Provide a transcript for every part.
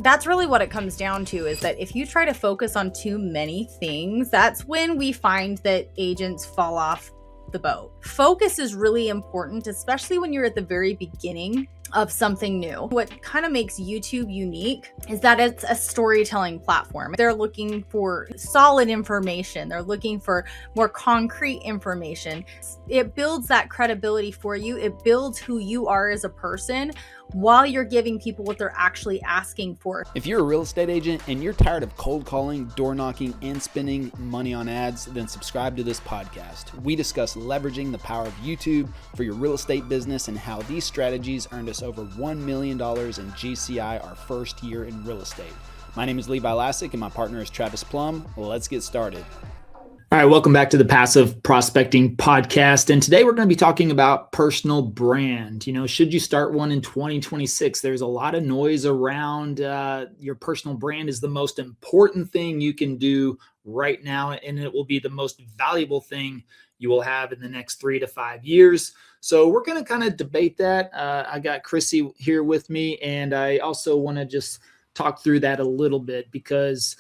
That's really what it comes down to, is that if you try to focus on too many things, that's when we find that agents fall off the boat. Focus is really important, especially when you're at the very beginning of something new. What kind of makes YouTube unique is that it's a storytelling platform. They're looking for solid information. They're looking for more concrete information. It builds that credibility for you. It builds who you are as a person while you're giving people what they're actually asking for. If you're a real estate agent and you're tired of cold calling, door knocking, and spending money on ads, then subscribe to this podcast. We discuss leveraging the power of YouTube for your real estate business and how these strategies earned us over $1 million in GCI our first year in real estate. My name is Levi Lascsak and my partner is Travis Plum. Let's get started. All right, welcome back to the Passive Prospecting Podcast. And today we're going to be talking about personal brand. Should you start one in 2026? There's a lot of noise around your personal brand is the most important thing you can do right now, and it will be the most valuable thing you will have in the next 3 to 5 years. So we're going to kind of debate that. I got Krissy here with me, and I also want to just talk through that a little bit because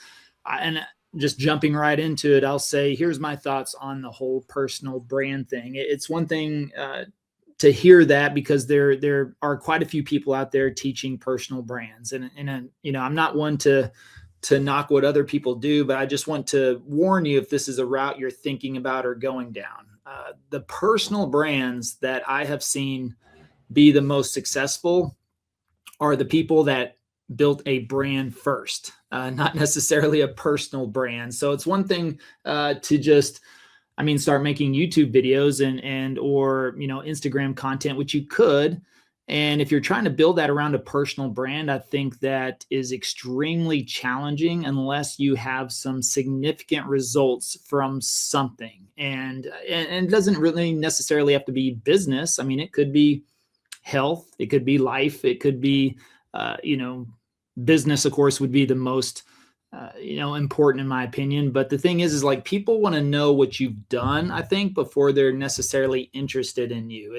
just jumping right into it, I'll say, here's my thoughts on the whole personal brand thing. It's one thing to hear that because there are quite a few people out there teaching personal brands. And I'm not one to knock what other people do, but I just want to warn you if this is a route you're thinking about or going down. The personal brands that I have seen be the most successful are the people that built a brand first, not necessarily a personal brand. So it's one thing to just, start making YouTube videos or Instagram content, which you could. And if you're trying to build that around a personal brand, I think that is extremely challenging unless you have some significant results from something. And it doesn't really necessarily have to be business. It could be health, it could be life, it could be, business, of course, would be the most, important in my opinion. But the thing is like people want to know what you've done, I think, before they're necessarily interested in you.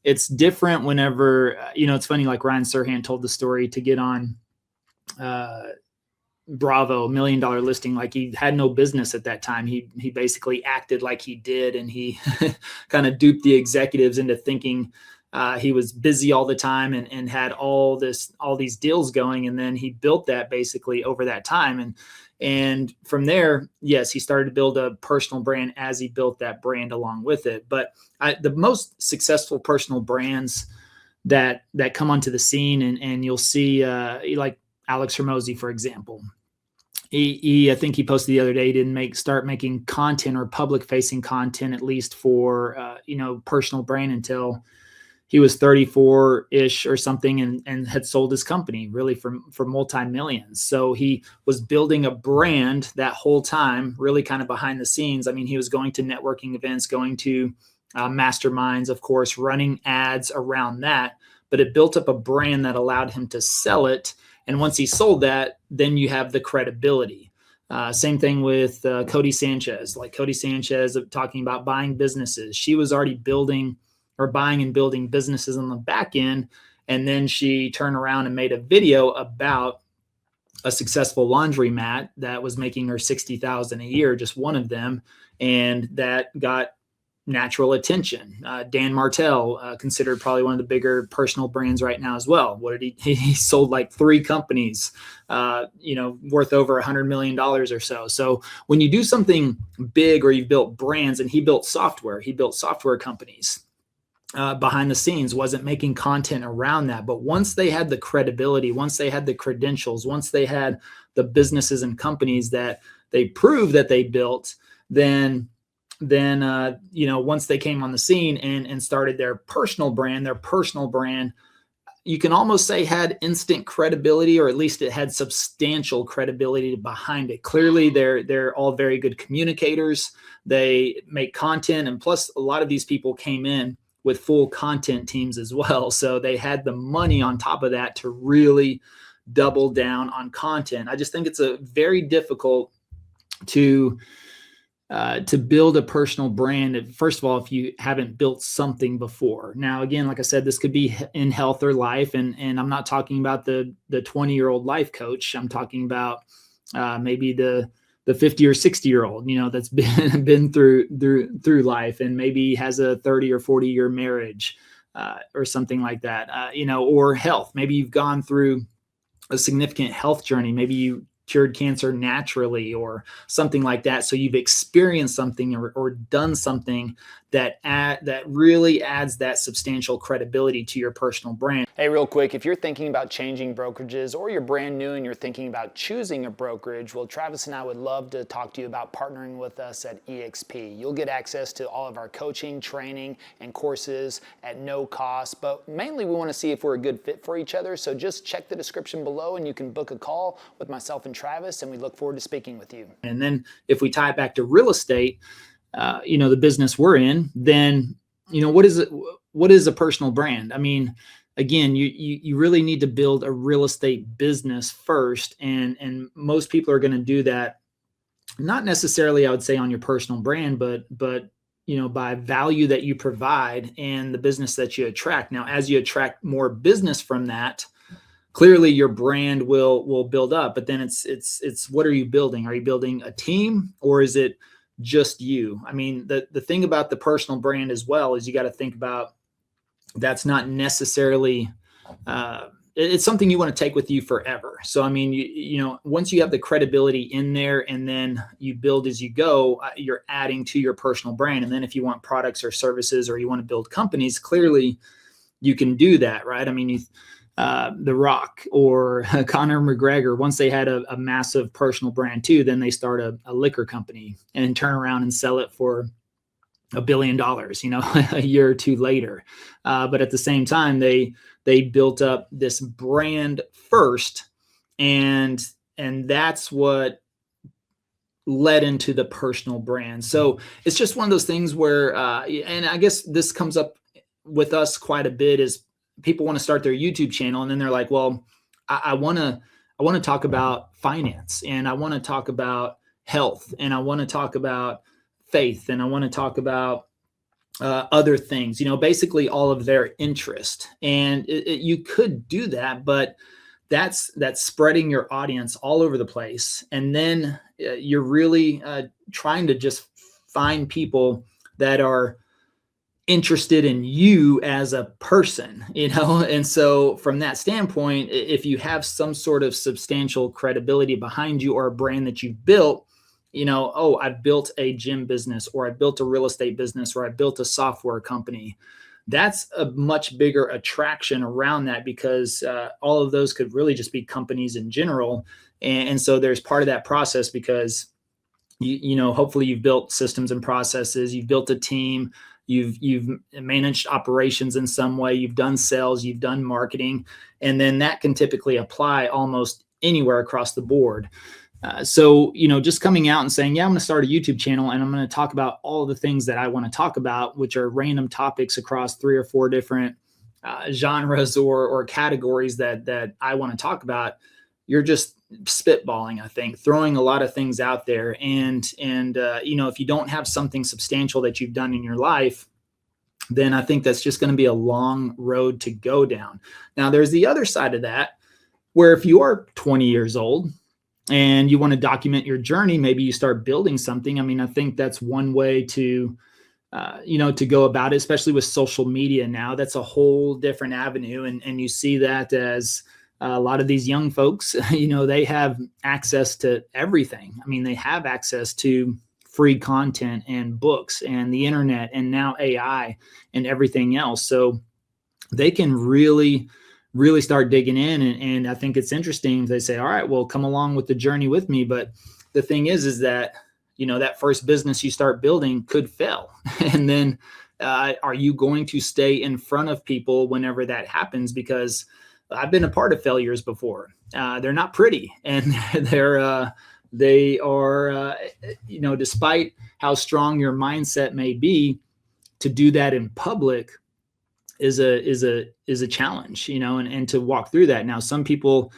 It's different whenever, it's funny, like Ryan Serhant told the story to get on Bravo, $1 million listing. Like he had no business at that time. He basically acted like he did, and he kind of duped the executives into thinking he was busy all the time and had all these deals going. And then he built that basically over that time. And from there, yes, he started to build a personal brand as he built that brand along with it. But the most successful personal brands that come onto the scene, and you'll see like Alex Hormozi, for example. I think he posted the other day, he didn't start making content or public facing content, at least for, personal brand, until he was 34-ish or something and had sold his company really for multi-millions. So he was building a brand that whole time, really kind of behind the scenes. He was going to networking events, going to masterminds, of course, running ads around that, but it built up a brand that allowed him to sell it. And once he sold that, then you have the credibility. Same thing with Cody Sanchez, like Cody Sanchez talking about buying businesses. She was already buying and building businesses on the back end. And then she turned around and made a video about a successful laundromat that was making her $60,000 a year, just one of them. And that got natural attention. Dan Martell, considered probably one of the bigger personal brands right now as well. What did he sold like 3 companies, worth over $100 million or so. So when you do something big or you've built brands, and he built software companies, behind the scenes, wasn't making content around that. But once they had the credibility, once they had the credentials, once they had the businesses and companies that they proved that they built, then once they came on the scene and started their personal brand, you can almost say had instant credibility, or at least it had substantial credibility behind it. Clearly, they're all very good communicators. They make content, and plus a lot of these people came in with full content teams as well. So they had the money on top of that to really double down on content. I just think it's a very difficult to to build a personal brand, first of all, if you haven't built something before. Now, again, like I said, this could be in health or life, and I'm not talking about the 20-year-old life coach. I'm talking about maybe the 50 or 60-year-old, that's been through life, and maybe has a 30 or 40-year marriage or something like that, or health. Maybe you've gone through a significant health journey. Maybe you cured cancer naturally or something like that. So you've experienced something or done something that really adds that substantial credibility to your personal brand. Hey, real quick, if you're thinking about changing brokerages or you're brand new and you're thinking about choosing a brokerage, well, Travis and I would love to talk to you about partnering with us at eXp. You'll get access to all of our coaching, training, and courses at no cost, but mainly we want to see if we're a good fit for each other. So just check the description below and you can book a call with myself and Travis, and we look forward to speaking with you. And then if we tie it back to real estate, the business we're in, then, what is a personal brand? I mean, again, you really need to build a real estate business first. And most people are going to do that, not necessarily, I would say, on your personal brand, but by value that you provide and the business that you attract. Now, as you attract more business from that, clearly your brand will build up, but then it's what are you building? Are you building a team, or is it just you? I mean, the thing about the personal brand as well is you got to think about that's not necessarily, it's something you want to take with you forever. So, I mean, once you have the credibility in there and then you build as you go, you're adding to your personal brand. And then if you want products or services, or you want to build companies, clearly you can do that, right? I mean, The Rock or Conor McGregor, once they had a massive personal brand too, then they start a liquor company and turn around and sell it for $1 billion, a year or two later. But at the same time, they built up this brand first, and that's what led into the personal brand. So it's just one of those things where, and I guess this comes up with us quite a bit, is people want to start their YouTube channel, and then they're like, well, I want to talk about finance, and I want to talk about health, and I want to talk about faith, and I want to talk about other things, basically all of their interest. And you could do that, but that's spreading your audience all over the place. And then you're really trying to just find people that are interested in you as a person, and so from that standpoint, if you have some sort of substantial credibility behind you, or a brand that you've built, I've built a gym business, or I built a real estate business, or I built a software company, that's a much bigger attraction around that, because all of those could really just be companies in general. And so there's part of that process, because hopefully you've built systems and processes, you've built a team, you've managed operations in some way, you've done sales, you've done marketing, and then that can typically apply almost anywhere across the board. So, just coming out and saying, yeah, I'm going to start a YouTube channel, and I'm going to talk about all the things that I want to talk about, which are random topics across 3 or 4 different genres or categories that I want to talk about. You're just spitballing, I think, throwing a lot of things out there. And if you don't have something substantial that you've done in your life, then I think that's just going to be a long road to go down. Now, there's the other side of that, where if you are 20 years old and you want to document your journey, maybe you start building something. I mean, I think that's one way to go about it, especially with social media now. That's a whole different avenue. And you see that as a lot of these young folks, they have access to everything. I mean, they have access to free content and books and the internet and now AI and everything else. So they can really start digging in. And I think it's interesting if they say, all right, well, come along with the journey with me. But the thing is that, that first business you start building could fail. And then are you going to stay in front of people whenever that happens? Because I've been a part of failures before. They're not pretty, and they are, despite how strong your mindset may be, to do that in public is a challenge, and to walk through that. Now, some people,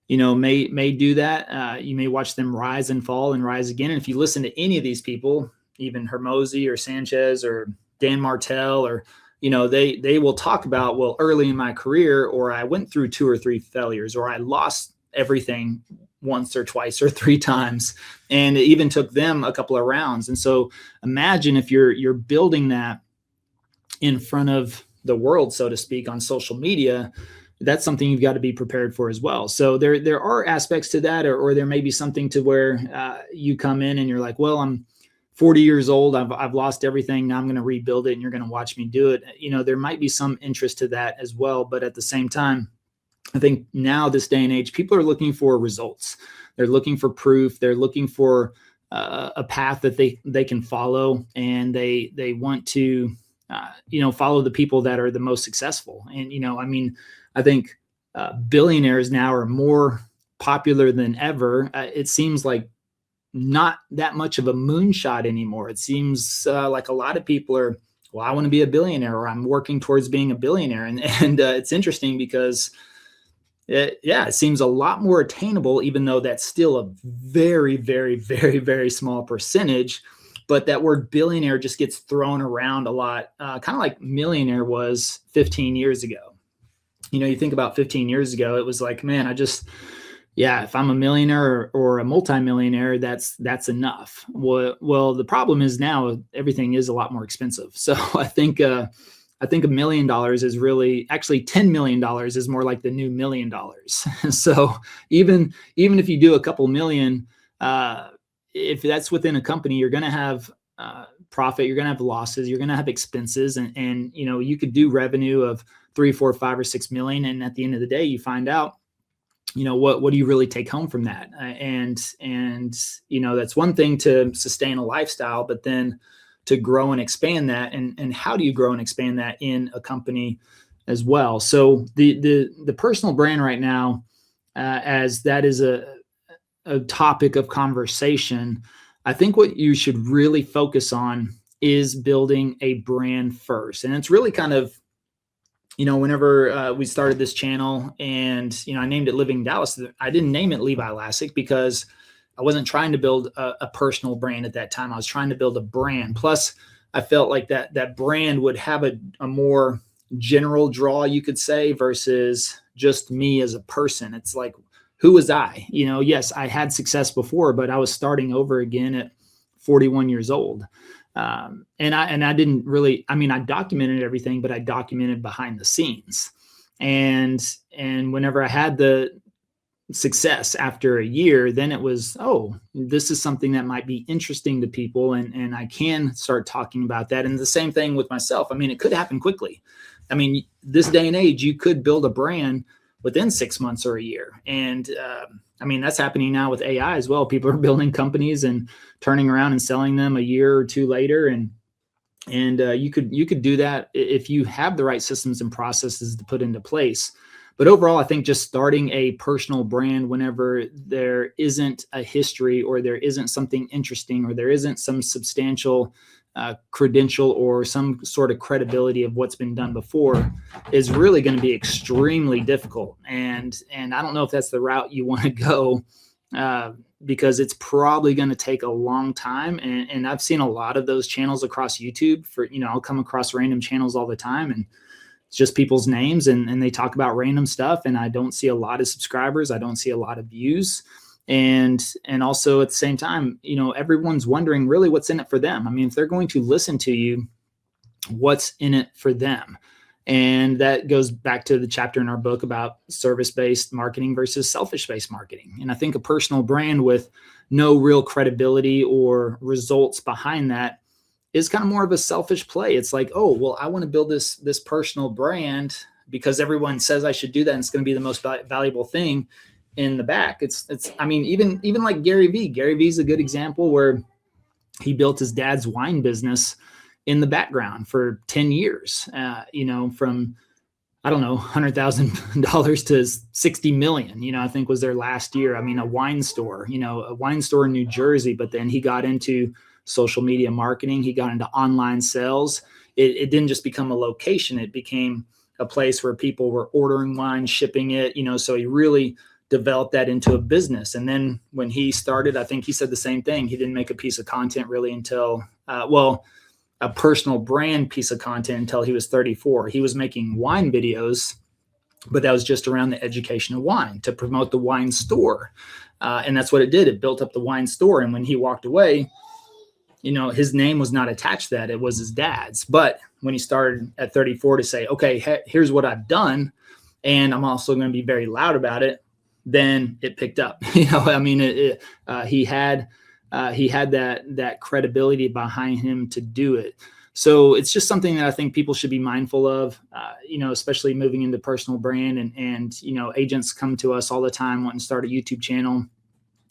may do that. You may watch them rise and fall and rise again. And if you listen to any of these people, even Hermosi or Sanchez or Dan Martell, or, they will talk about, well, early in my career, or I went through 2 or 3 failures, or I lost everything once or twice or 3 times. And it even took them a couple of rounds. And so imagine if you're building that in front of the world, so to speak, on social media, that's something you've got to be prepared for as well. So there are aspects to that, or there may be something to where you come in and you're like, well, I'm 40 years old. I've lost everything. Now I'm going to rebuild it, and you're going to watch me do it. There might be some interest to that as well. But at the same time, I think now, this day and age, people are looking for results. They're looking for proof. They're looking for a path that they can follow, and they want to, follow the people that are the most successful. And, I think billionaires now are more popular than ever. It seems like not that much of a moonshot anymore. It seems like a lot of people are, well, I want to be a billionaire, or I'm working towards being a billionaire. And it's interesting because it seems a lot more attainable, even though that's still a very, very, very, very small percentage. But that word billionaire just gets thrown around a lot, kind of like millionaire was 15 years ago. You think about 15 years ago, it was like, man, if I'm a millionaire or a multimillionaire, that's enough. Well, the problem is now everything is a lot more expensive. So I think $1 million is really, actually $10 million is more like the new $1 million. So even if you do a couple million, if that's within a company, you're going to have profit, you're going to have losses, you're going to have expenses, and you could do revenue of 3, 4, 5, or 6 million, and at the end of the day, you find out, what do you really take home from that? And that's one thing to sustain a lifestyle, but then to grow and expand that, and how do you grow and expand that in a company as well? So the personal brand right now, as that is a topic of conversation, I think what you should really focus on is building a brand first. And it's really kind of, whenever we started this channel, and, I named it Living Dallas, I didn't name it Levi Lascsak because I wasn't trying to build a personal brand at that time. I was trying to build a brand. Plus, I felt like that brand would have a more general draw, you could say, versus just me as a person. It's like, who was I? Yes, I had success before, but I was starting over again at 41 years old. And I didn't really, I documented everything, but I documented behind the scenes. And whenever I had the success after a year, then it was, this is something that might be interesting to people. And I can start talking about that. And the same thing with myself. It could happen quickly. This day and age, you could build a brand within 6 months or a year. And that's happening now with AI as well. People are building companies and turning around and selling them a year or 2 later. And you could do that if you have the right systems and processes to put into place. But overall, I think just starting a personal brand whenever there isn't a history, or there isn't something interesting, or there isn't some substantial credential or some sort of credibility of what's been done before, is really going to be extremely difficult. And I don't know if that's the route you want to go, because it's probably going to take a long time. And I've seen a lot of those channels across YouTube. I'll come across random channels all the time, and it's just people's names, and they talk about random stuff. And I don't see a lot of subscribers. I don't see a lot of views. And also at the same time, everyone's wondering really what's in it for them. If they're going to listen to you, what's in it for them? And that goes back to the chapter in our book about service-based marketing versus selfish-based marketing. And I think a personal brand with no real credibility or results behind that is kind of more of a selfish play. It's like, I want to build this personal brand because everyone says I should do that, and it's going to be the most valuable thing in the back. Even like Gary Vee. Gary Vee is a good example where he built his dad's wine business in the background for 10 years, from, $100,000 to 60 million, I think was their last year. A wine store in New Jersey, but then he got into social media marketing. He got into online sales. It didn't just become a location. It became a place where people were ordering wine, shipping it, so he really develop that into a business. And then when he started, I think he said the same thing. He didn't make a piece of content really until, a personal brand piece of content until he was 34. He was making wine videos, but that was just around the education of wine to promote the wine store. And that's what it did. It built up the wine store. And when he walked away, his name was not attached to that. It was his dad's. But when he started at 34 to say, okay, here's what I've done, and I'm also going to be very loud about it, then it picked up. He had that credibility behind him to do it. So it's just something that I think people should be mindful of, especially moving into personal brand. And agents come to us all the time wanting to start a YouTube channel.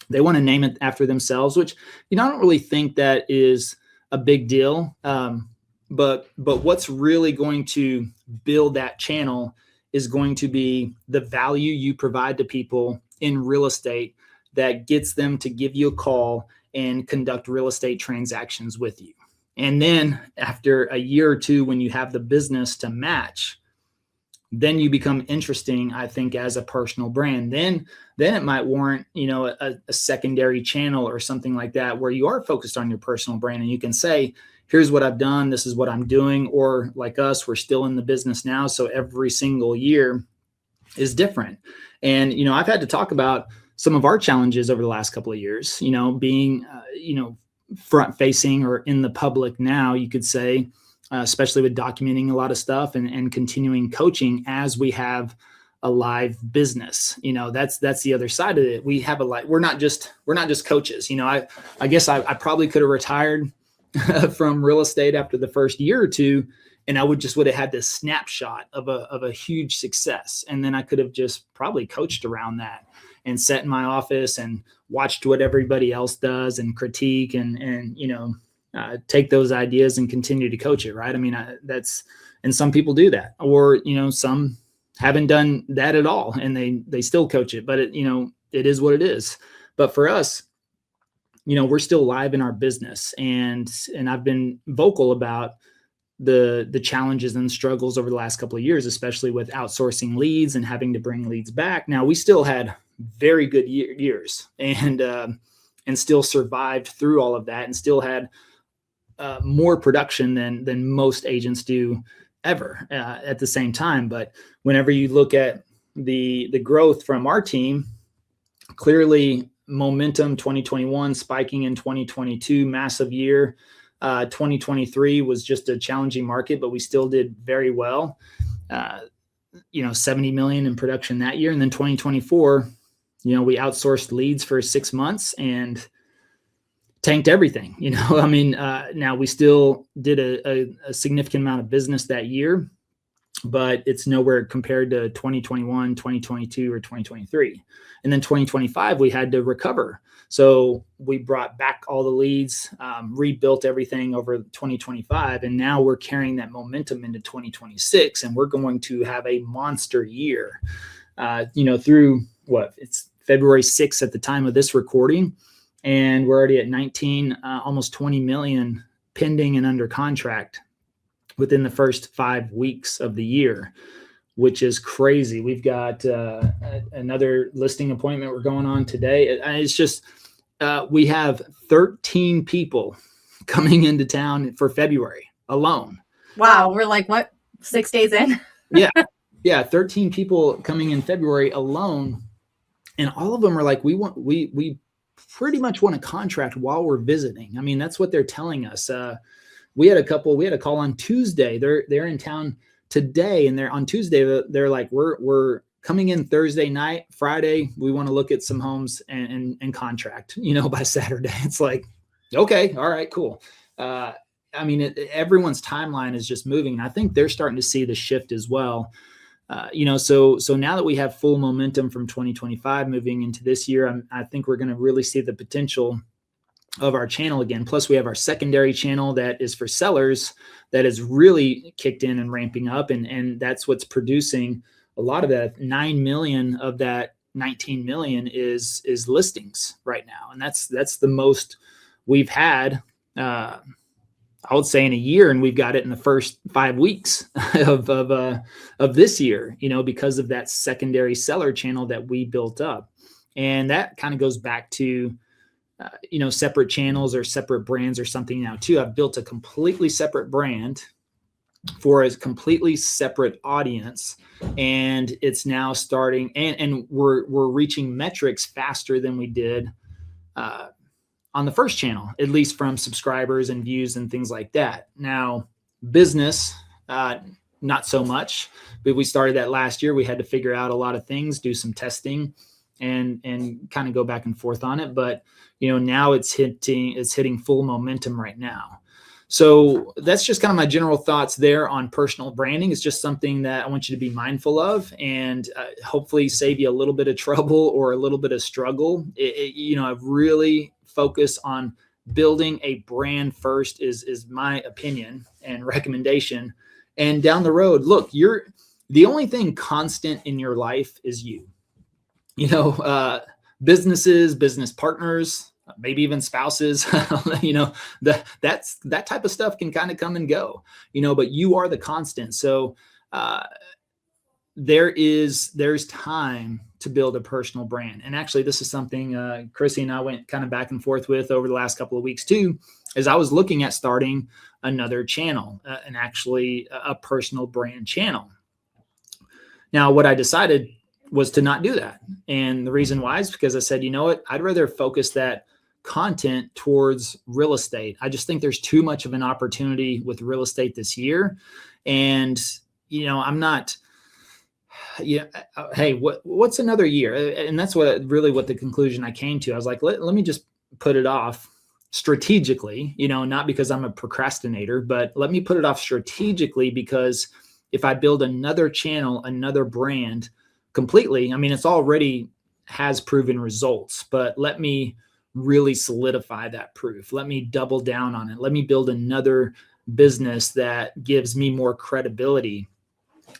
They want to name it after themselves, which, I don't really think that is a big deal. But what's really going to build that channel is going to be the value you provide to people in real estate that gets them to give you a call and conduct real estate transactions with you. And then after a year or two, when you have the business to match, then you become interesting, I think, as a personal brand. Then it might warrant, a secondary channel or something like that, where you are focused on your personal brand and you can say, here's what I've done. This is what I'm doing. Or like us, we're still in the business now. So every single year is different. And, I've had to talk about some of our challenges over the last couple of years, being, front facing or in the public now, you could say, especially with documenting a lot of stuff and continuing coaching as we have a live business. That's the other side of it. We have we're not just coaches. I guess I probably could have retired from real estate after the first year or two, and I would have had this snapshot of a huge success. And then I could have just probably coached around that and sat in my office and watched what everybody else does and critique and take those ideas and continue to coach it. Right. And some people do that, or, some haven't done that at all and they still coach it, but it is what it is. But for us, we're still live in our business, and I've been vocal about the challenges and struggles over the last couple of years, especially with outsourcing leads and having to bring leads back. Now, we still had very good years and still survived through all of that and still had more production than most agents do ever at the same time. But whenever you look at the growth from our team, clearly momentum 2021 spiking in 2022, massive year. 2023 was just a challenging market, but we still did very well. 70 million in production that year. And then 2024, we outsourced leads for 6 months and tanked everything. Now we still did a significant amount of business that year, but it's nowhere compared to 2021, 2022, or 2023. And then 2025, we had to recover. So we brought back all the leads, rebuilt everything over 2025. And now we're carrying that momentum into 2026. And we're going to have a monster year, through it's February 6th at the time of this recording. And we're already at 19, almost 20 million pending and under contract within the first 5 weeks of the year, which is crazy. We've got another listing appointment we're going on today. It's just, we have 13 people coming into town for February alone. Wow. We're like, what, 6 days in? Yeah. 13 people coming in February alone. And all of them are like, we pretty much want a contract while we're visiting. I mean, that's what they're telling us. We had a call on Tuesday. They're in town today, and they're on Tuesday. They're like, we're coming in Thursday night, Friday. We want to look at some homes and contract, by Saturday. It's like, okay, all right, cool. Everyone's timeline is just moving. And I think they're starting to see the shift as well. So now that we have full momentum from 2025 moving into this year, I think we're going to really see the potential of our channel again. Plus we have our secondary channel that is for sellers that is really kicked in and ramping up. And that's what's producing a lot of that. 9 million of that 19 million is listings right now. And that's the most we've had. I I would say in a year, and we've got it in the first 5 weeks of this year, because of that secondary seller channel that we built up. And that kind of goes back to, separate channels or separate brands or something now too. I've built a completely separate brand for a completely separate audience, and it's now starting, and we're reaching metrics faster than we did on the first channel, at least from subscribers and views and things like that. Now, business, not so much, but we started that last year. We had to figure out a lot of things, do some testing, and kind of go back and forth on it. But now it's hitting full momentum right now. So that's just kind of my general thoughts there on personal branding. It's just something that I want you to be mindful of, and hopefully save you a little bit of trouble or a little bit of struggle. I've really focused on building a brand first is my opinion and recommendation. And down the road, look, the only thing constant in your life is you. Businesses, business partners, maybe even spouses, that type of stuff can kind of come and go, but you are the constant. So there's time to build a personal brand. And actually, this is something Krissy and I went kind of back and forth with over the last couple of weeks too, as I was looking at starting another channel, and actually a personal brand channel. Now, what I decided was to not do that. And the reason why is because I said, you know what, I'd rather focus that content towards real estate. I just think there's too much of an opportunity with real estate this year. And, I'm not, hey, what's another year? And that's what the conclusion I came to. I was like, let me just put it off strategically, not because I'm a procrastinator, but let me put it off strategically, because if I build another channel, another brand completely, it's already has proven results, but let me really solidify that proof. Let me double down on it. Let me build another business that gives me more credibility.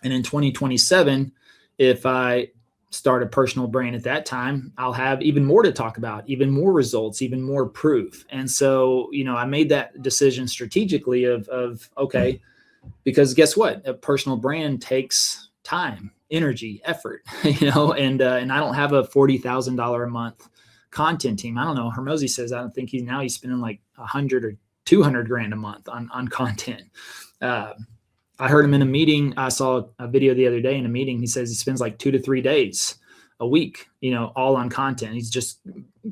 And in 2027, if I start a personal brand at that time, I'll have even more to talk about, even more results, even more proof. And so, I made that decision strategically of okay, because guess what? A personal brand takes time, energy, effort, and I don't have a $40,000 a month content team. I don't know. Hermosi says, I don't think he's spending like 100 or 200 grand a month on content. I heard him in a meeting. I saw a video the other day in a meeting. He says he spends like 2 to 3 days a week, all on content. He's just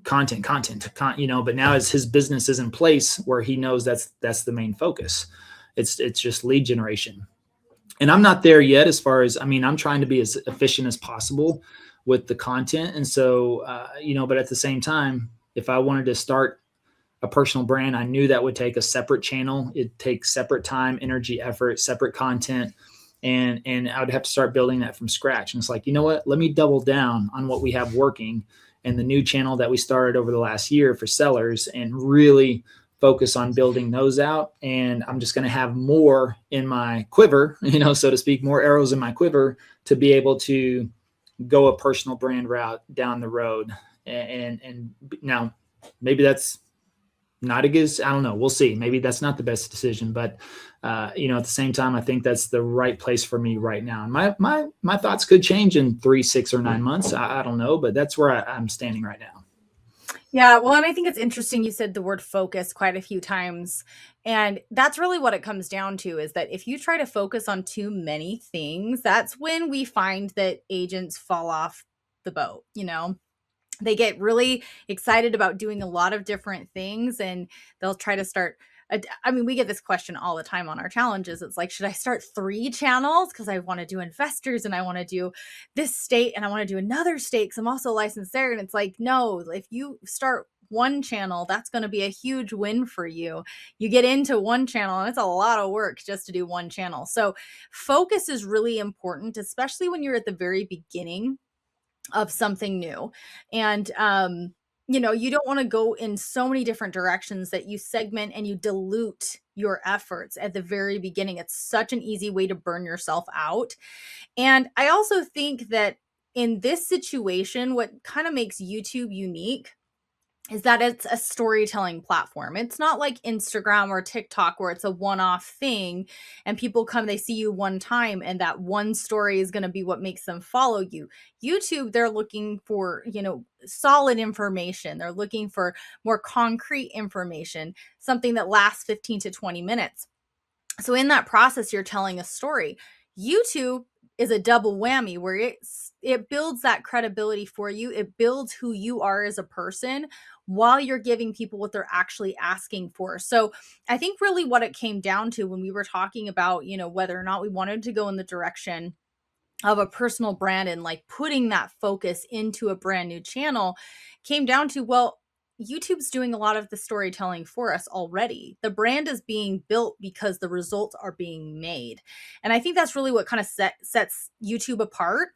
content, but now as his business is in place where he knows that's the main focus. It's just lead generation. And I'm not there yet as far as, I'm trying to be as efficient as possible with the content. And so, but at the same time, if I wanted to start a personal brand, I knew that would take a separate channel. It'd take separate time, energy, effort, separate content. And I would have to start building that from scratch. And it's like, you know what, let me double down on what we have working and the new channel that we started over the last year for sellers, and really focus on building those out. And I'm just going to have more in my quiver, so to speak, more arrows in my quiver to be able to go a personal brand route down the road. And now maybe that's not a good, I don't know. We'll see. Maybe that's not the best decision, but at the same time, I think that's the right place for me right now. And my thoughts could change in 3, 6, or 9 months. I don't know, but that's where I'm standing right now. Yeah, well, and I think it's interesting you said the word focus quite a few times. And that's really what it comes down to, is that if you try to focus on too many things, that's when we find that agents fall off the boat. They get really excited about doing a lot of different things, and they'll try to start. We get this question all the time on our challenges. It's like, should I start 3 channels? Because I want to do investors, and I want to do this state, and I want to do another state because I'm also licensed there. And it's like, no, if you start one channel, that's going to be a huge win for you. You get into one channel, and it's a lot of work just to do one channel. So focus is really important, especially when you're at the very beginning of something new. And you don't want to go in so many different directions that you segment and you dilute your efforts at the very beginning. It's such an easy way to burn yourself out. And I also think that in this situation, what kind of makes YouTube unique is that it's a storytelling platform. It's not like Instagram or TikTok where it's a one-off thing and people come, they see you one time and that one story is going to be what makes them follow you. YouTube, they're looking for, solid information. They're looking for more concrete information, something that lasts 15 to 20 minutes. So in that process, you're telling a story. YouTube is a double whammy where it builds that credibility for you. It builds who you are as a person while you're giving people what they're actually asking for. So I think really what it came down to when we were talking about, whether or not we wanted to go in the direction of a personal brand and like putting that focus into a brand new channel came down to, well, YouTube's doing a lot of the storytelling for us already. The brand is being built because the results are being made. And I think that's really what kind of sets YouTube apart.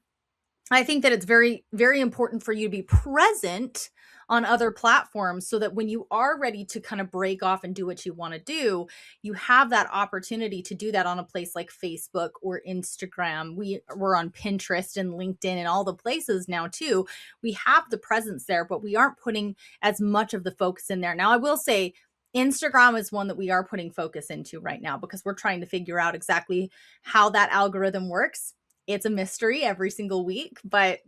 I think that it's very, very important for you to be present on other platforms so that when you are ready to kind of break off and do what you want to do, you have that opportunity to do that on a place like Facebook or Instagram. We're on Pinterest and LinkedIn and all the places now too. We have the presence there, but we aren't putting as much of the focus in there. Now, I will say Instagram is one that we are putting focus into right now because we're trying to figure out exactly how that algorithm works. It's a mystery every single week, but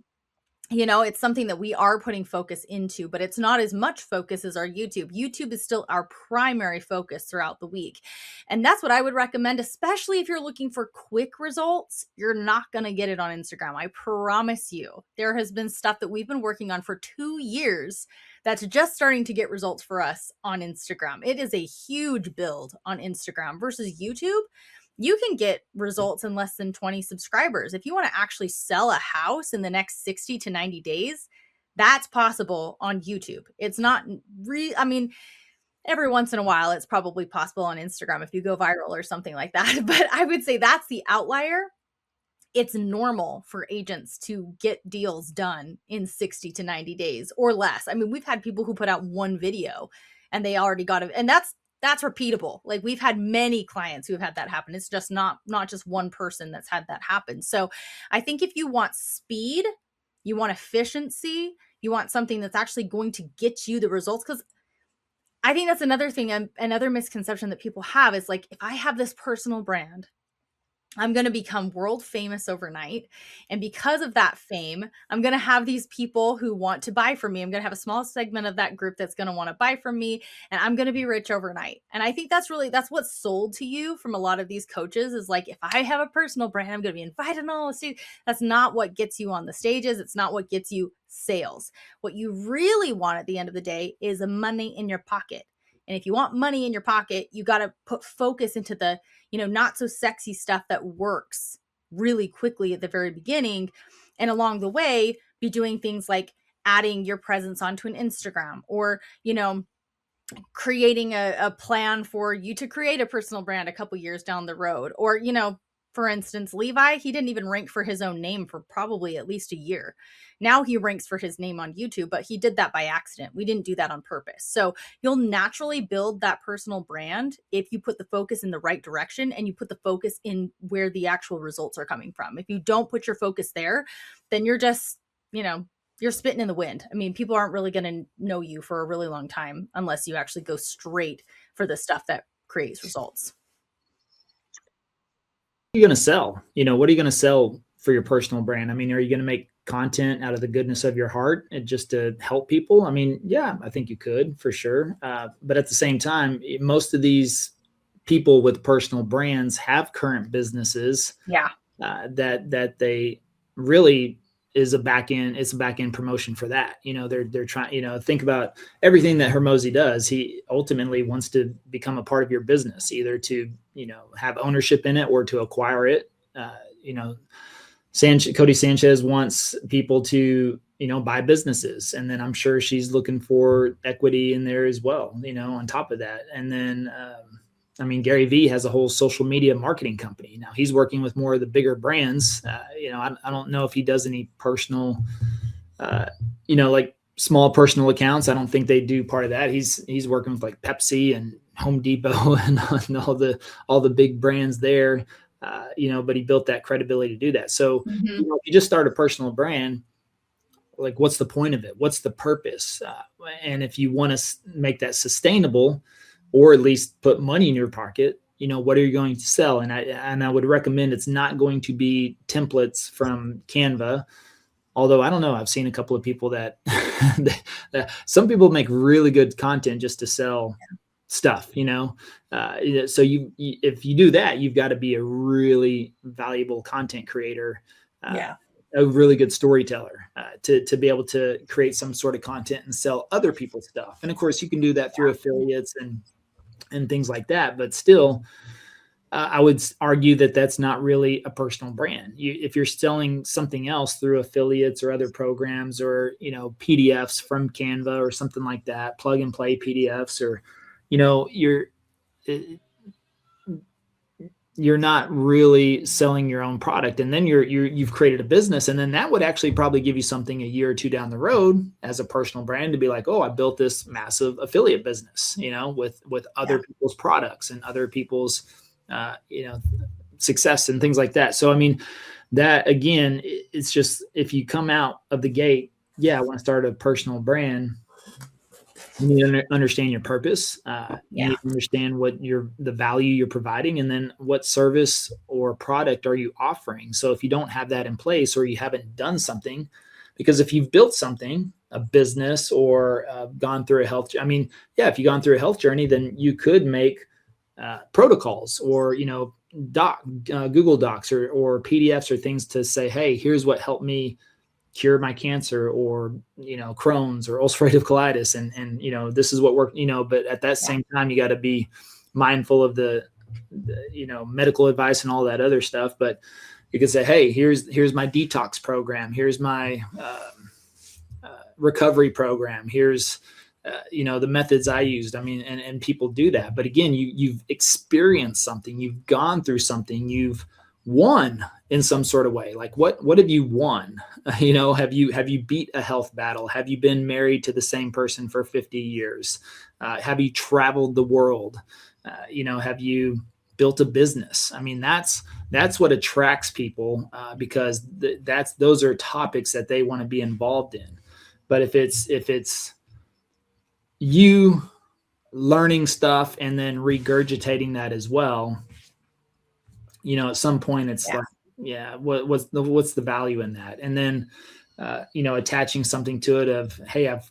it's something that we are putting focus into, but it's not as much focus as our YouTube. YouTube is still our primary focus throughout the week. And that's what I would recommend, especially if you're looking for quick results. You're not going to get it on Instagram. I promise you. There has been stuff that we've been working on for 2 years that's just starting to get results for us on Instagram. It is a huge build on Instagram versus YouTube. You can get results in less than 20 subscribers. If you want to actually sell a house in the next 60 to 90 days, that's possible on YouTube. It's not every once in a while, it's probably possible on Instagram if you go viral or something like that. But I would say that's the outlier. It's normal for agents to get deals done in 60 to 90 days or less. I mean, we've had people who put out one video and they already got it. And that's repeatable. Like we've had many clients who have had that happen. It's just not just one person that's had that happen. So I think if you want speed, you want efficiency, you want something that's actually going to get you the results. Because I think that's another thing, another misconception that people have is like, if I have this personal brand, I'm going to become world famous overnight. And because of that fame, I'm going to have these people who want to buy from me. I'm going to have a small segment of that group that's going to want to buy from me, and I'm going to be rich overnight. And I think that's what's sold to you from a lot of these coaches is like, if I have a personal brand, I'm going to be invited on all the stages. That's not what gets you on the stages. It's not what gets you sales. What you really want at the end of the day is money in your pocket. And if you want money in your pocket, you got to put focus into the not so sexy stuff that works really quickly at the very beginning. And along the way, be doing things like adding your presence onto an Instagram or, creating a plan for you to create a personal brand a couple years down the road. Or, for instance, Levi, he didn't even rank for his own name for probably at least a year. Now he ranks for his name on YouTube, but he did that by accident. We didn't do that on purpose. So you'll naturally build that personal brand if you put the focus in the right direction and you put the focus in where the actual results are coming from. If you don't put your focus there, then you're just, you're spitting in the wind. I mean, people aren't really going to know you for a really long time unless you actually go straight for the stuff that creates results. What are you going to sell? What are you going to sell for your personal brand? I mean, are you going to make content out of the goodness of your heart and just to help people? I mean, yeah, I think you could for sure. But at the same time, most of these people with personal brands have current businesses. Yeah. That they really is a back end promotion for that. They're trying, think about everything that Hormozi does. He ultimately wants to become a part of your business, either to, have ownership in it or to acquire it. Cody Sanchez wants people to, buy businesses. And then I'm sure she's looking for equity in there as well, on top of that. And then, Gary Vee has a whole social media marketing company. Now he's working with more of the bigger brands. I don't know if he does any personal, like small personal accounts. I don't think they do part of that. He's working with like Pepsi and Home Depot and all the big brands there. But he built that credibility to do that. So, if you just start a personal brand, like, what's the point of it? What's the purpose? And if you want to make that sustainable, or at least put money in your pocket, what are you going to sell? And I would recommend it's not going to be templates from Canva. Although I don't know, I've seen a couple of people that some people make really good content just to sell stuff, so if you do that, you've got to be a really valuable content creator, a really good storyteller, to be able to create some sort of content and sell other people's stuff. And of course you can do that through affiliates and things like that, but still, I would argue that that's not really a personal brand. If you're selling something else through affiliates or other programs, or, PDFs from Canva or something like that, plug and play PDFs, or, you're not really selling your own product. And then you've created a business, and then that would actually probably give you something a year or two down the road as a personal brand to be like, oh, I built this massive affiliate business, with other people's products and other people's success and things like that. So, I mean, that again, it's just, if you come out of the gate, I want to start a personal brand, you need to understand your purpose. You need to understand what the value you're providing, and then what service or product are you offering. So if you don't have that in place, or you haven't done something, because if you've built something, a business, or gone through a health, if you've gone through a health journey, then you could make protocols, or Google Docs, or PDFs, or things to say, hey, here's what helped me cure my cancer, or Crohn's or ulcerative colitis, and this is what worked, but at that same time you got to be mindful of the medical advice and all that other stuff. But you could say, hey, here's my detox program, here's my recovery program, here's the methods I used. And people do that. But again, you've experienced something, you've gone through something, you've won in some sort of way. Like what have you won? Have you beat a health battle? Have you been married to the same person for 50 years? Have you traveled the world? Have you built a business? That's what attracts people, because those are topics that they want to be involved in. But if it's you learning stuff and then regurgitating that as well, at some point it's what's the value in that? And then, attaching something to it of, hey, I've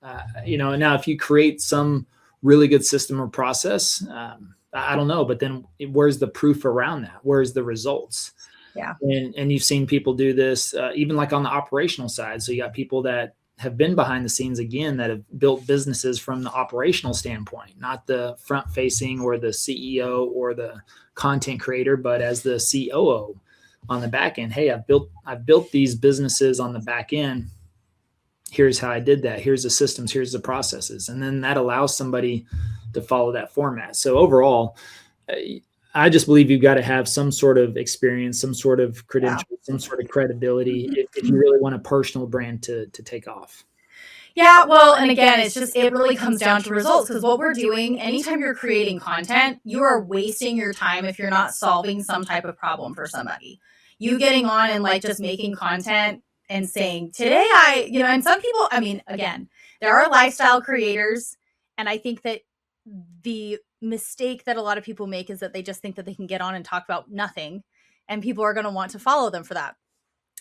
now if you create some really good system or process, I don't know, but then where's the proof around that? Where's the results? Yeah. And you've seen people do this, even like on the operational side. So you got people that have been behind the scenes, again, that have built businesses from the operational standpoint, not the front facing or the CEO or the content creator, but as the COO on the back end. Hey, I've built these businesses on the back end. Here's how I did that. Here's the systems, here's the processes. And then that allows somebody to follow that format. So overall, I just believe you've got to have some sort of experience, some sort of credential, some sort of credibility if you really want a personal brand to take off. Yeah, well, and again, it really comes down to results, because what we're doing, anytime you're creating content, you are wasting your time if you're not solving some type of problem for somebody. You getting on and like just making content and saying, today and some people, again, there are lifestyle creators, and I think that the mistake that a lot of people make is that they just think that they can get on and talk about nothing, and people are going to want to follow them for that.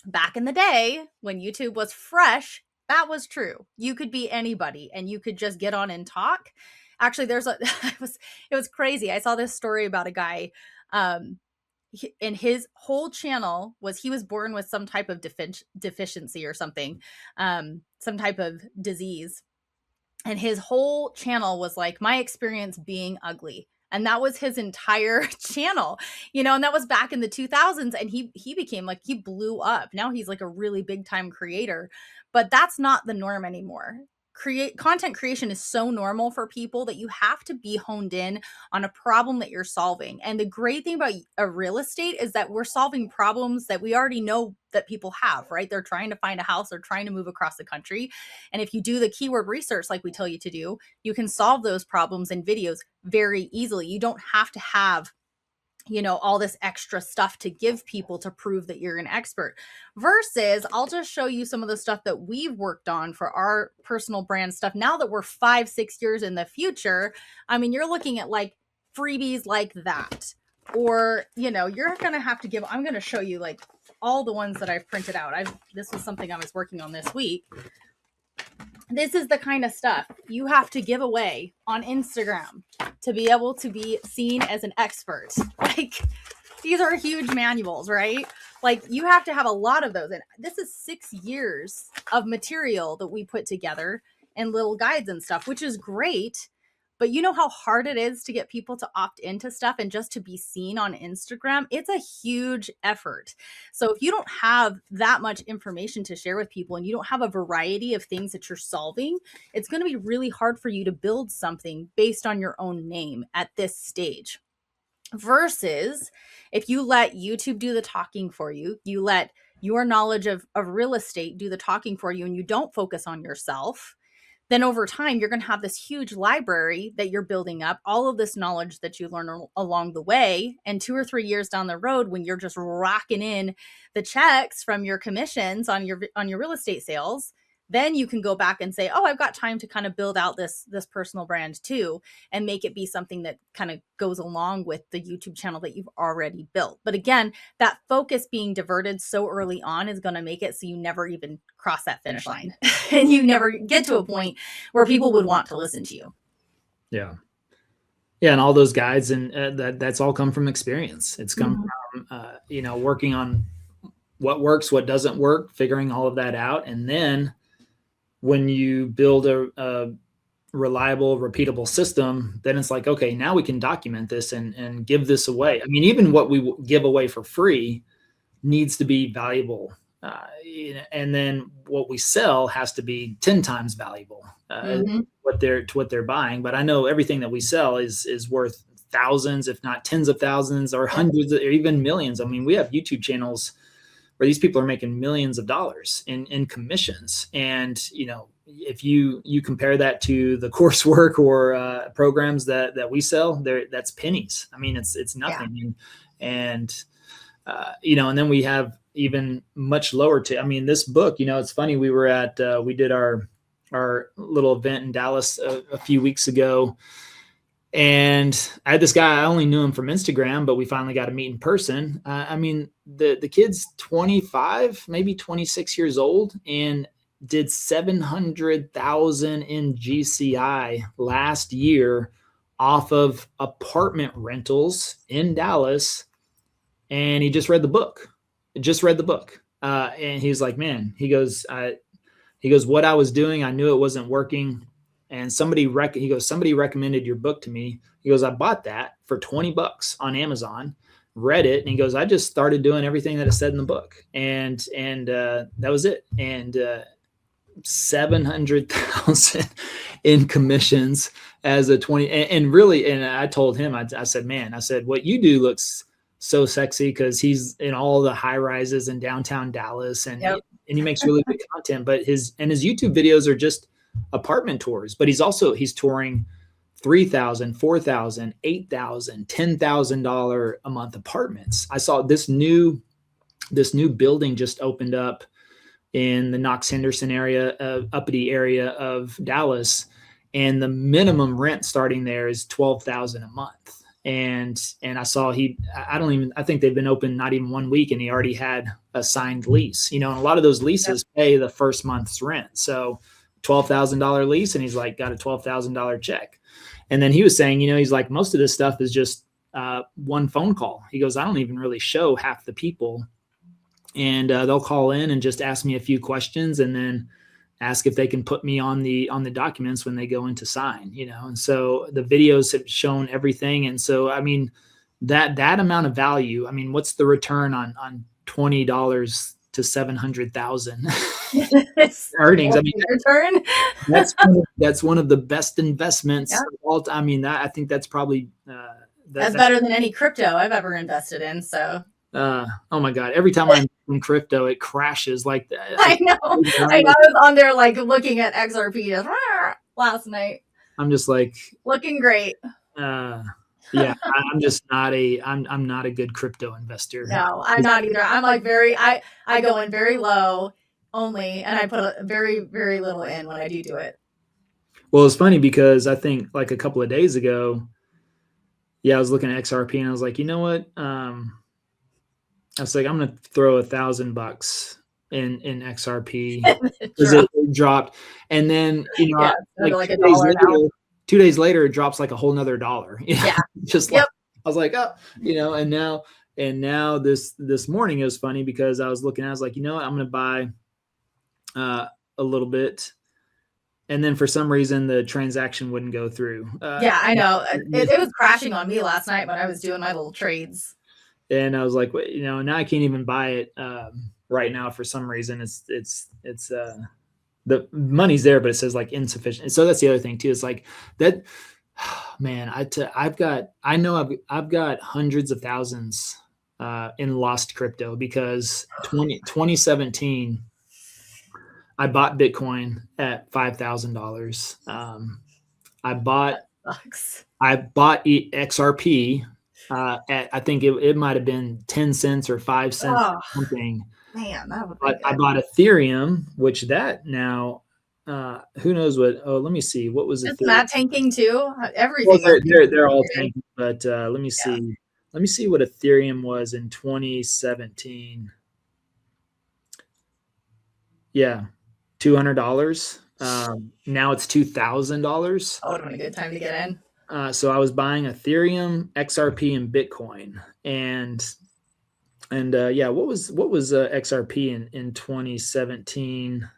Back in the day when YouTube was fresh, that was true. You could be anybody and you could just get on and talk. Actually, it was crazy. I saw this story about a guy, and his whole channel was, he was born with some type of deficiency or something, some type of disease. And his whole channel was like, my experience being ugly. And that was his entire channel, and that was back in the 2000s. And he became like, he blew up. Now he's like a really big time creator, but that's not the norm anymore. Content creation is so normal for people that you have to be honed in on a problem that you're solving. And the great thing about a real estate is that we're solving problems that we already know that people have, right? They're trying to find a house, they're trying to move across the country. And if you do the keyword research, like we tell you to do, you can solve those problems in videos very easily. You don't have to have all this extra stuff to give people to prove that you're an expert, versus I'll just show you some of the stuff that we've worked on for our personal brand stuff. Now that we're 5-6 years in the future, I mean, you're looking at like freebies like that, or, you're going to have to give, I'm going to show you like all the ones that I've printed out. This was something I was working on this week. This is the kind of stuff you have to give away on Instagram to be able to be seen as an expert. Like, these are huge manuals, right? Like, you have to have a lot of those. And this is 6 years of material that we put together and little guides and stuff, which is great. But you know how hard it is to get people to opt into stuff and just to be seen on Instagram? It's a huge effort. So if you don't have that much information to share with people and you don't have a variety of things that you're solving, it's going to be really hard for you to build something based on your own name at this stage. Versus if you let YouTube do the talking for you, you let your knowledge of real estate do the talking for you, and you don't focus on yourself, then over time, you're going to have this huge library that you're building up, all of this knowledge that you learn along the way. And 2 or 3 years down the road, when you're just racking in the checks from your commissions on your real estate sales, then you can go back and say, oh, I've got time to kind of build out this personal brand too, and make it be something that kind of goes along with the YouTube channel that you've already built. But again, that focus being diverted so early on is going to make it so you never even cross that finish line and you never get to a point where people would want to listen to you. Yeah. Yeah. And all those guides, and that's all come from experience. It's come from, working on what works, what doesn't work, figuring all of that out. And then when you build a reliable, repeatable system, then it's like, okay, now we can document this and give this away. I mean, even what we give away for free needs to be valuable. And then what we sell has to be 10 times valuable to what they're buying. But I know everything that we sell is worth thousands, if not tens of thousands, or hundreds, or even millions. I mean, we have YouTube channels where these people are making millions of dollars in commissions. And, if you compare that to the coursework or programs that we sell, that's pennies. I mean, it's nothing. Yeah. And then we have even much lower I mean, this book, it's funny. We were we did our little event in Dallas a few weeks ago. And I had this guy, I only knew him from Instagram, but we finally got to meet in person. I mean, the kid's 25, maybe 26 years old, and did 700,000 in GCI last year off of apartment rentals in Dallas. And he just read the book. And he's like, man, he goes, what I was doing, I knew it wasn't working. And somebody recommended your book to me. He goes, I bought that for $20 on Amazon, read it. And he goes, I just started doing everything that it said in the book. And that was it. And 700,000 in commissions as a 20. And really, and I told him, I said, man, what you do looks so sexy, because he's in all the high rises in downtown Dallas, and he makes really good content. But his YouTube videos are just apartment tours, but he's touring $3,000, $4,000, $8,000, $10,000 a month apartments. I saw this new building just opened up in the Knox Henderson area, uppity area of Dallas, and the minimum rent starting there is $12,000 a month. And I saw I think they've been open not even 1 week, and he already had a signed lease. And a lot of those leases pay the first month's rent. So $12,000 lease, and he's like got a $12,000 check. And then he was saying, he's like, most of this stuff is just one phone call. He goes, I don't even really show half the people, and they'll call in and just ask me a few questions, and then ask if they can put me on the documents when they go in to sign. And so the videos have shown everything. And so, I mean, that amount of value, I mean, what's the return on $20 to 700,000 earnings? I mean, return. that's one of the best investments. Yeah. Of all time. I mean, I think that's probably that's better than any crypto I've ever invested in. So. Oh my God! Every time I'm in crypto, it crashes like that. I know. I was on there like looking at XRP last night. I'm just like looking great. Yeah, I'm just not I'm not a good crypto investor. No, I'm not either. I'm like I go in very low only, and I put a very, very little in when I do it. Well, it's funny because I think like a couple of days ago, I was looking at XRP and I was like, you know what? I was like, I'm gonna throw $1,000 in XRP because it dropped, and then like $1 2 days later, it drops like a whole nother $1. Yeah, just like I was like, oh, and now this morning it was funny because I was looking, I was like, you know what, I'm gonna buy a little bit. And then for some reason the transaction wouldn't go through. I know. It was crashing on me last night when I was doing my little trades. And I was like, now I can't even buy it right now for some reason. It's the money's there, but it says like insufficient. So that's the other thing too. It's like that, man. I've got hundreds of thousands in lost crypto because 2017. I bought Bitcoin at $5,000. I bought XRP at, I think it might have been 10 cents or 5 cents or something. Man, that would be I bought Ethereum, which that now, who knows what? Oh, let me see. What was it? Isn't that tanking too? Everything. Well, they're all tanking, but let me see. Let me see what Ethereum was in 2017. Yeah. $200. Now it's $2,000. Oh, it would have been a good time to get in. So I was buying Ethereum, XRP, and Bitcoin, and what was XRP in 2017?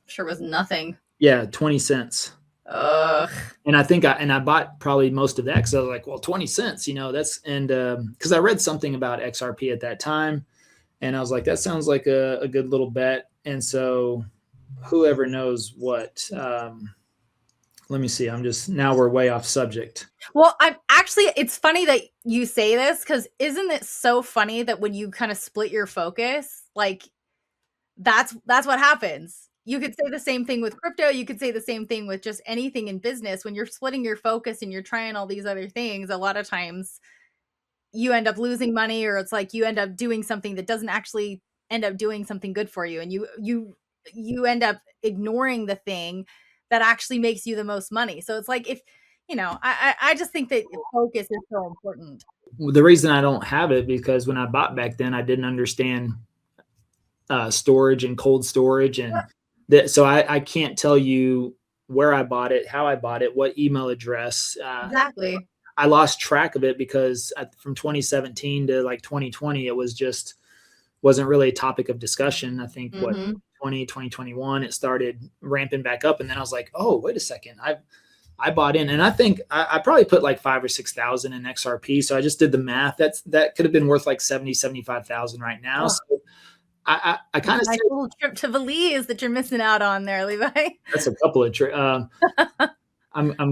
Sure was nothing. Yeah, 20 cents. Ugh. And I think I bought probably most of that because I was like, well, 20 cents, that's, and because I read something about XRP at that time, and I was like, that sounds like a good little bet, and so. Whoever knows what. Let me see. Now we're way off subject. Well, it's funny that you say this because isn't it so funny that when you kind of split your focus, like that's what happens. You could say the same thing with crypto. You could say the same thing with just anything in business. When you're splitting your focus and you're trying all these other things, a lot of times you end up losing money, or it's like you end up doing something that doesn't actually end up doing something good for you. And you end up ignoring the thing that actually makes you the most money. So it's like, if, I just think that focus is so important. The reason I don't have it because when I bought back then, I didn't understand storage and cold storage. And so I can't tell you where I bought it, how I bought it, what email address. Exactly. I lost track of it because from 2017 to like 2020, it wasn't really a topic of discussion. I think 2021, it started ramping back up. And then I was like, oh, wait a second. I bought in, and I think I probably put like 5,000 or 6,000 in XRP. So I just did the math. That could have been worth like 75,000 right now. So I kind of nice little trip to Belize that you're missing out on there, Levi. That's a couple of trips. I'm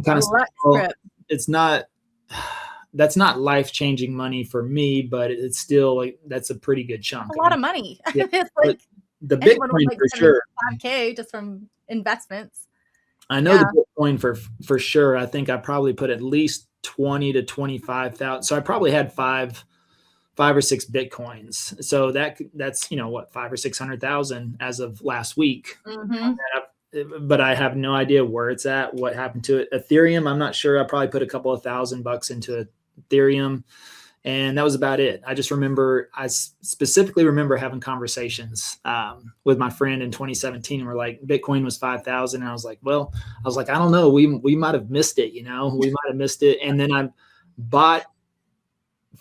kind of, it's not, that's not life-changing money for me, but it's still like, that's a pretty good chunk. A lot of money. Yeah, it's like the Bitcoin like for sure. $5K just from investments. I know the Bitcoin for sure. I think I probably put at least 20 to 25,000. So I probably had five or six Bitcoins. So that's, what, 500,000 or 600,000 as of last week. But I have no idea where it's at, what happened to it. Ethereum, I'm not sure. I probably put a couple of $1,000 into Ethereum, and that was about it. I specifically remember having conversations with my friend in 2017, and we're like, Bitcoin was 5,000. And I was like, I don't know. We might have missed it, we might have missed it. And then I bought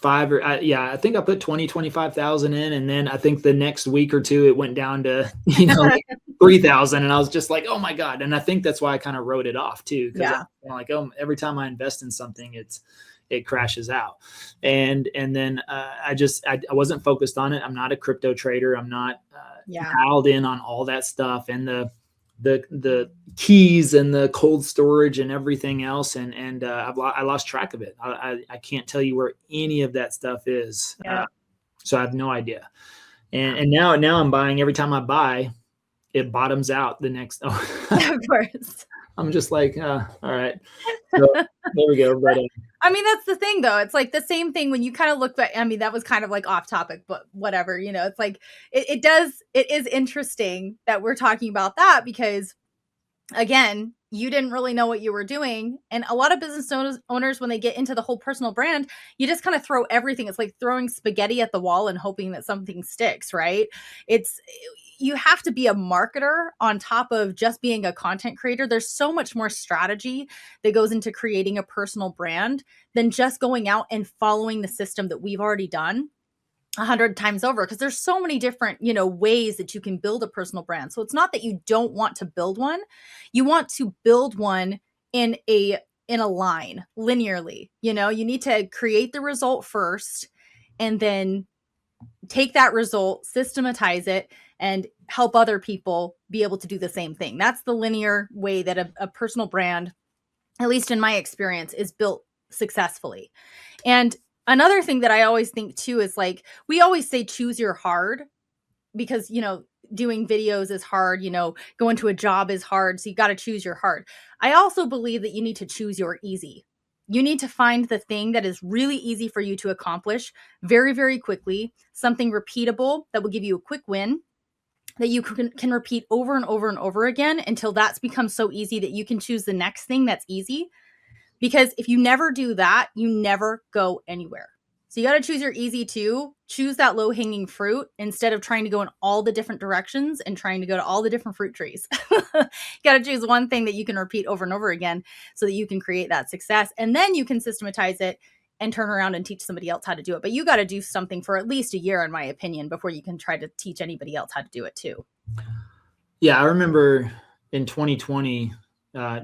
I think I put 25,000 in. And then I think the next week or two, it went down to, 3,000. And I was just like, oh my God. And I think that's why I kind of wrote it off too. Cause I'm like, every time I invest in something, it crashes out. And then I wasn't focused on it. I'm not a crypto trader. I'm not dialed in on all that stuff and the keys and the cold storage and everything else. And I lost track of it. I can't tell you where any of that stuff is. So I have no idea. And now I'm buying. Every time I buy, it bottoms out the next. Of course. I'm just like, all right. So there we go. But I mean, that's the thing though. It's like the same thing when you kind of look back. I mean, that was kind of like off topic, but whatever, it's like, it is interesting that we're talking about that because again, you didn't really know what you were doing. And a lot of business owners, when they get into the whole personal brand, you just kind of throw everything. It's like throwing spaghetti at the wall and hoping that something sticks, right? You have to be a marketer on top of just being a content creator. There's so much more strategy that goes into creating a personal brand than just going out and following the system that we've already done 100 times over, because there's so many different ways that you can build a personal brand. So it's not that you don't want to build one. You want to build one in a line linearly. You need to create the result first and then take that result, systematize it, and help other people be able to do the same thing. That's the linear way that a personal brand, at least in my experience, is built successfully. And another thing that I always think too is like, we always say choose your hard because, doing videos is hard, going to a job is hard. So you got to choose your hard. I also believe that you need to choose your easy. You need to find the thing that is really easy for you to accomplish very, very quickly, something repeatable that will give you a quick win that you can repeat over and over and over again until that's become so easy that you can choose the next thing that's easy. Because if you never do that, you never go anywhere. So you got to choose your easy too. Choose that low hanging fruit instead of trying to go in all the different directions and trying to go to all the different fruit trees. You got to choose one thing that you can repeat over and over again so that you can create that success. And then you can systematize it and turn around and teach somebody else how to do it. But you got to do something for at least a year, in my opinion, before you can try to teach anybody else how to do it too. Yeah, I remember in 2020,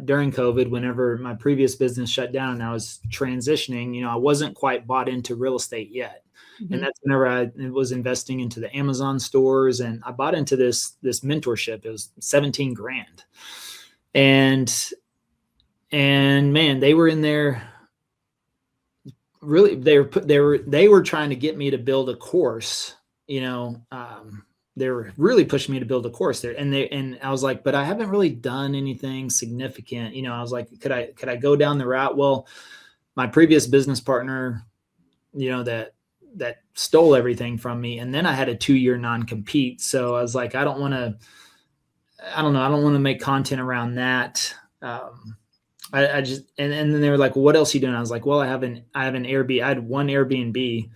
during COVID, whenever my previous business shut down and I was transitioning, I wasn't quite bought into real estate yet. Mm-hmm. And that's whenever I was investing into the Amazon stores, and I bought into this mentorship. It was $17,000. And man, they were in there. Really, they were trying to get me to build a course, they were really pushing me to build a course there. And I was like, but I haven't really done anything significant. I was like, could I go down the route? Well, my previous business partner, that stole everything from me. And then I had a 2-year non-compete. So I was like, I don't want to make content around that. I just, and then they were like, well, what else are you doing? I was like, well, I have an Airbnb. I had one Airbnb.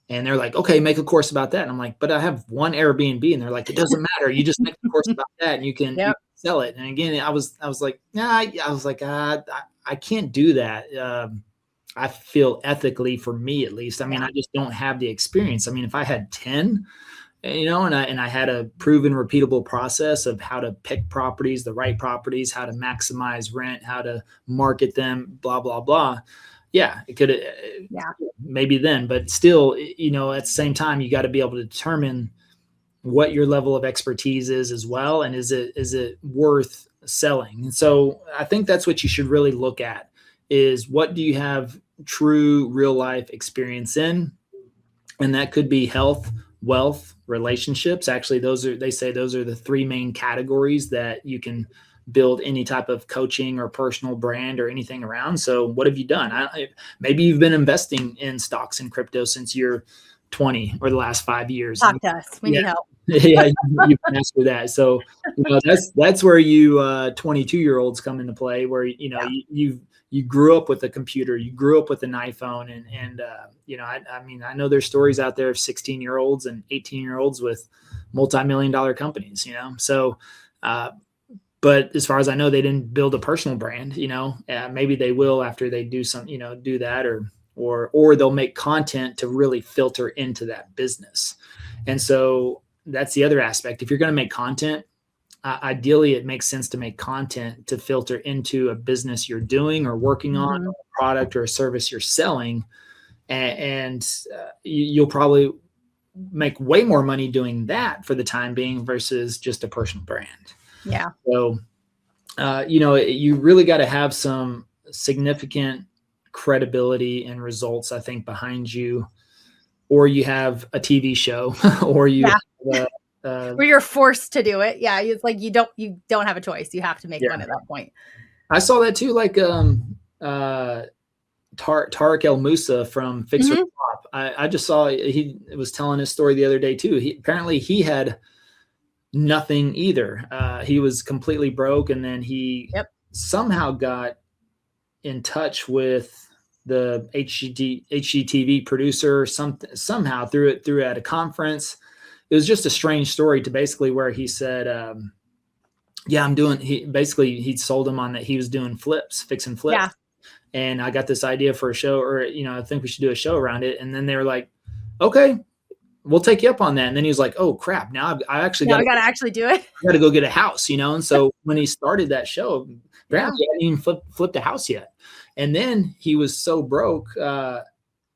And they're like, okay, make a course about that. And I'm like, but I have one Airbnb. And they're like, it doesn't matter. You just make a course about that and you can, you can sell it. And again, I was like, I can't do that. I feel ethically, for me at least. I mean, I just don't have the experience. I mean, if I had 10, and I had a proven, repeatable process of how to pick properties, the right properties, how to maximize rent, how to market them, blah, blah, blah. Yeah, it could, maybe then, but still, at the same time, you got to be able to determine what your level of expertise is as well. And is it worth selling? And so I think that's what you should really look at, is what do you have true real life experience in? And that could be health, wealth, relationships. Actually, they say those are the 3 main categories that you can build any type of coaching or personal brand or anything around. So what have you done? Maybe you've been investing in stocks and crypto since you're 20 or the last 5 years. Talk to us. We need help. Yeah, you can ask for that. So that's where you 22-year-olds come into play, where you grew up with a computer, you grew up with an iPhone, and I know there's stories out there of 16-year-olds and 18-year-olds with multi-million-dollar companies. So. But as far as I know, they didn't build a personal brand. Maybe they will after they do some, do that, or they'll make content to really filter into that business. And so that's the other aspect. If you're going to make content, ideally it makes sense to make content to filter into a business you're doing or working on, or a product or a service you're selling. And you'll probably make way more money doing that for the time being versus just a personal brand. Yeah. So, you really got to have some significant credibility and results, I think, behind you, or you have a TV show, or you, where you're forced to do it. Yeah. It's like, you don't have a choice. You have to make one at that point. I saw that too. Like, Tarek El Moussa from Fixer Mhm. Pop. I just saw he was telling his story the other day too. Apparently he had nothing either. He was completely broke, and then he Yep. somehow got in touch with the HGTV producer somehow through at a conference. It was just a strange story to basically where he said, yeah, he sold him on that. He was doing fixing flips. Yeah. And I got this idea for a show, or, I think we should do a show around it. And then they were like, okay, we'll take you up on that. And then he was like, oh crap, now I actually Now I gotta actually do it. got to go get a house, And so when he started that show, apparently he hadn't even flipped a house yet. And then he was so broke.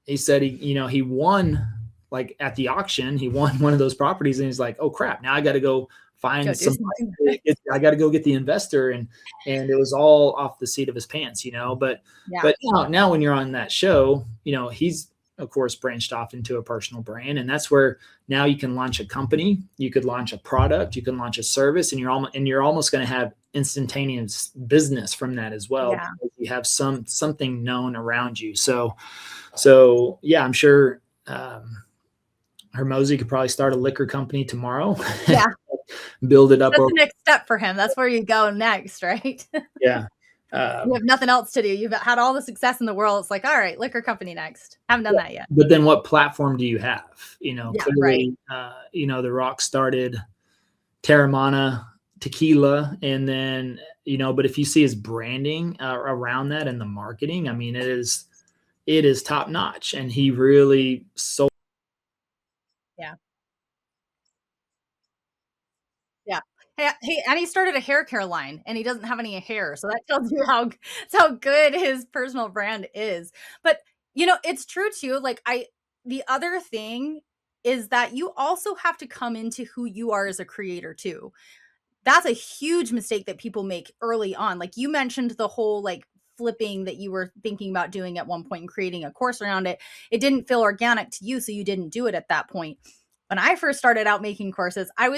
He said he won, like at the auction, he won one of those properties, and he's like, oh crap, now I got to go find some money. I got to go get the investor, and it was all off the seat of his pants, But now when you're on that show, he's of course branched off into a personal brand, and that's where now you can launch a company, you could launch a product, you can launch a service, and you're almost going to have instantaneous business from that as well. Yeah. Because you have something known around you. So yeah, I'm sure Hermosi could probably start a liquor company tomorrow. Yeah. Build it up. That's the next step for him. That's where you go next, right? Yeah. You have nothing else to do. You've had all the success in the world. It's like, all right, liquor company next. Haven't done that yet. But then what platform do you have? Clearly, right. The Rock started Terramana tequila, and then, but if you see his branding around that and the marketing, I mean, it is top notch, and he really sold. Yeah. Hey, and he started a hair care line, and he doesn't have any hair, so that tells you how good his personal brand is. But it's true too. Like the other thing is that you also have to come into who you are as a creator too. That's a huge mistake that people make early on. Like you mentioned the whole like flipping that you were thinking about doing at one point and creating a course around it. It didn't feel organic to you, so you didn't do it at that point. When I first started out making courses, I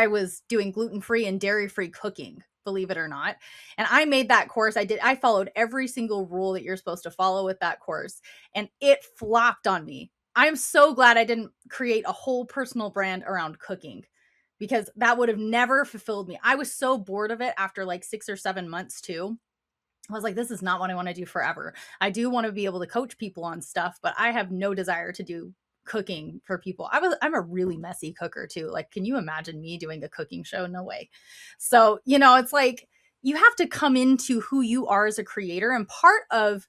was doing gluten-free and dairy-free cooking, believe it or not. And I made that course. I followed every single rule that you're supposed to follow with that course, and it flopped on me. I'm so glad I didn't create a whole personal brand around cooking, because that would have never fulfilled me. I was so bored of it after like 6 or 7 months too. I was like, this is not what I want to do forever. I do want to be able to coach people on stuff, but I have no desire to do cooking for people. I'm a really messy cooker too. Like, can you imagine me doing a cooking show? No way. So, it's like you have to come into who you are as a creator. And part of,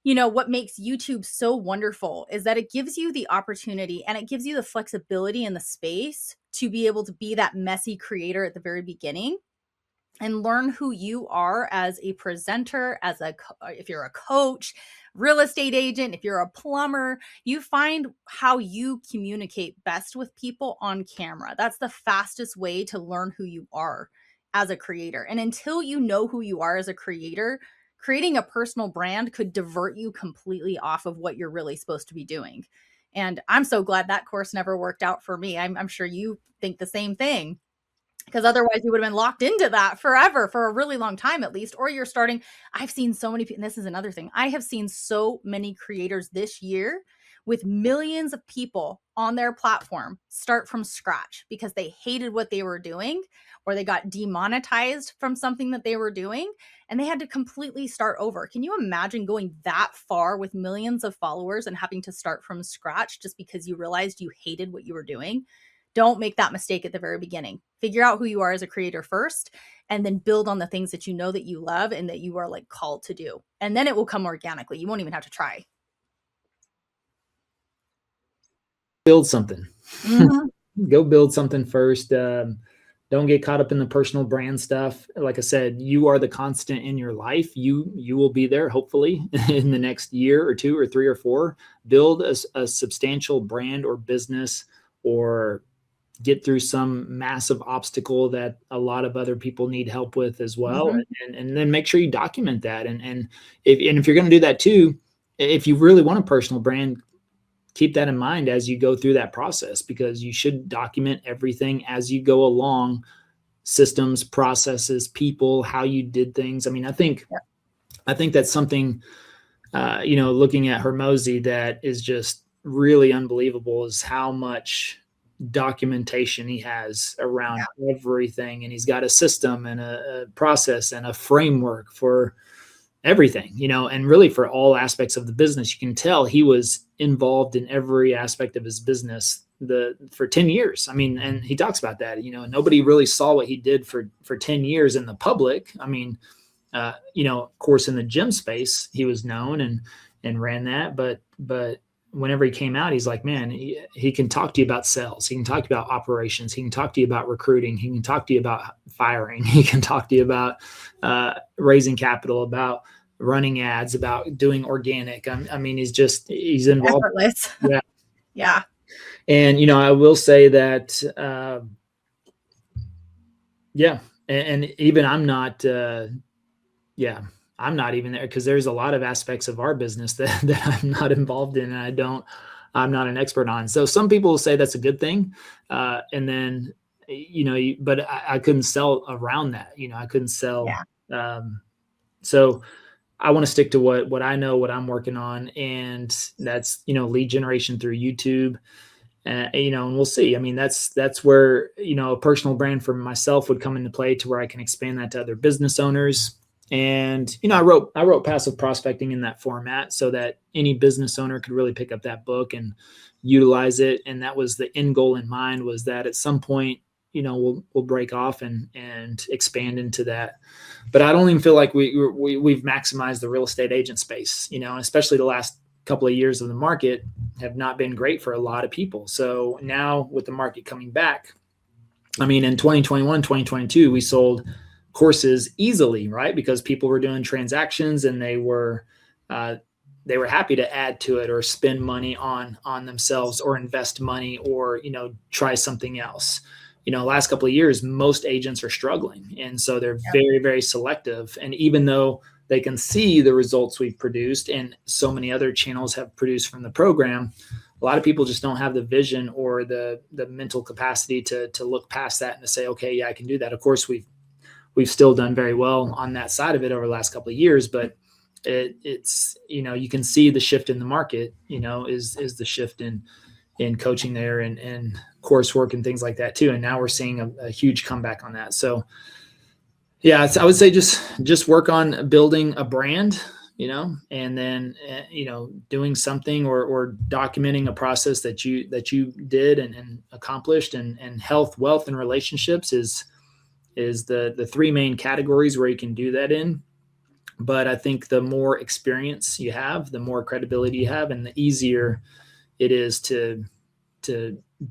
what makes YouTube so wonderful is that it gives you the opportunity and it gives you the flexibility and the space to be able to be that messy creator at the very beginning and learn who you are as a presenter, if you're a coach, real estate agent, if you're a plumber. You find how you communicate best with people on camera. That's the fastest way to learn who you are as a creator. And until you know who you are as a creator, creating a personal brand could divert you completely off of what you're really supposed to be doing. And I'm so glad that course never worked out for me. I'm sure you think the same thing, because otherwise you would have been locked into that forever, for a really long time at least. Or you're starting. I've seen so many people, and this is another thing. I have seen so many creators this year with millions of people on their platform start from scratch because they hated what they were doing, or they got demonetized from something that they were doing, and they had to completely start over. Can you imagine going that far with millions of followers and having to start from scratch just because you realized you hated what you were doing? Don't make that mistake at the very beginning. Figure out who you are as a creator first, and then build on the things that you know that you love and that you are like called to do. And then it will come organically. You won't even have to try. Build something. Mm-hmm. Go build something first. Don't get caught up in the personal brand stuff. Like I said, you are the constant in your life. You will be there, hopefully, in the next year or 2 or 3 or 4. Build a substantial brand or business, or get through some massive obstacle that a lot of other people need help with as well. Mm-hmm. And then make sure you document that. And if you're going to do that too, if you really want a personal brand, keep that in mind as you go through that process, because you should document everything as you go along: systems, processes, people, how you did things. I mean, I think I think that's something, looking at Hermosi, that is just really unbelievable, is how much documentation he has around everything. And he's got a system and a process and a framework for everything, and really for all aspects of the business. You can tell he was involved in every aspect of his business for 10 years. I mean, and he talks about that, nobody really saw what he did for 10 years in the public. I mean, of course, in the gym space, he was known and ran that. But whenever he came out, he's like, man, he can talk to you about sales. He can talk to you about operations. He can talk to you about recruiting. He can talk to you about firing. He can talk to you about raising capital, about running ads, about doing organic. I mean, he's involved. Effortless. Yeah. Yeah. And, I will say that, and even I'm not, I'm not even there, because there's a lot of aspects of our business that I'm not involved in, and I'm not an expert on. So some people will say that's a good thing. And then, but I couldn't sell around that, I couldn't sell. Yeah. So I want to stick to what I know, what I'm working on. And that's, lead generation through YouTube. And we'll see. I mean, that's where, a personal brand for myself would come into play, to where I can expand that to other business owners. And, I wrote Passive Prospecting in that format, so that any business owner could really pick up that book and utilize it. And that was the end goal in mind, was that at some point, we'll break off and expand into that. But I don't even feel like we've maximized the real estate agent space, especially the last couple of years of the market have not been great for a lot of people. So now with the market coming back, I mean, in 2021, 2022, we sold courses easily, right? Because people were doing transactions, and they were happy to add to it, or spend money on themselves, or invest money, or, try something else. Last couple of years, most agents are struggling. And so they're very, very selective. And even though they can see the results we've produced, and so many other channels have produced from the program, a lot of people just don't have the vision or the mental capacity to look past that and to say, okay, yeah, I can do that. Of course, we've still done very well on that side of it over the last couple of years, but it's, you can see the shift in the market, is the shift in coaching there, and coursework and things like that too. And now we're seeing a huge comeback on that. So yeah, I would say just work on building a brand, and then, doing something or documenting a process that you did and accomplished, and health, wealth, and relationships is the three main categories where you can do that in. But I think the more experience you have, the more credibility you have, and the easier it is to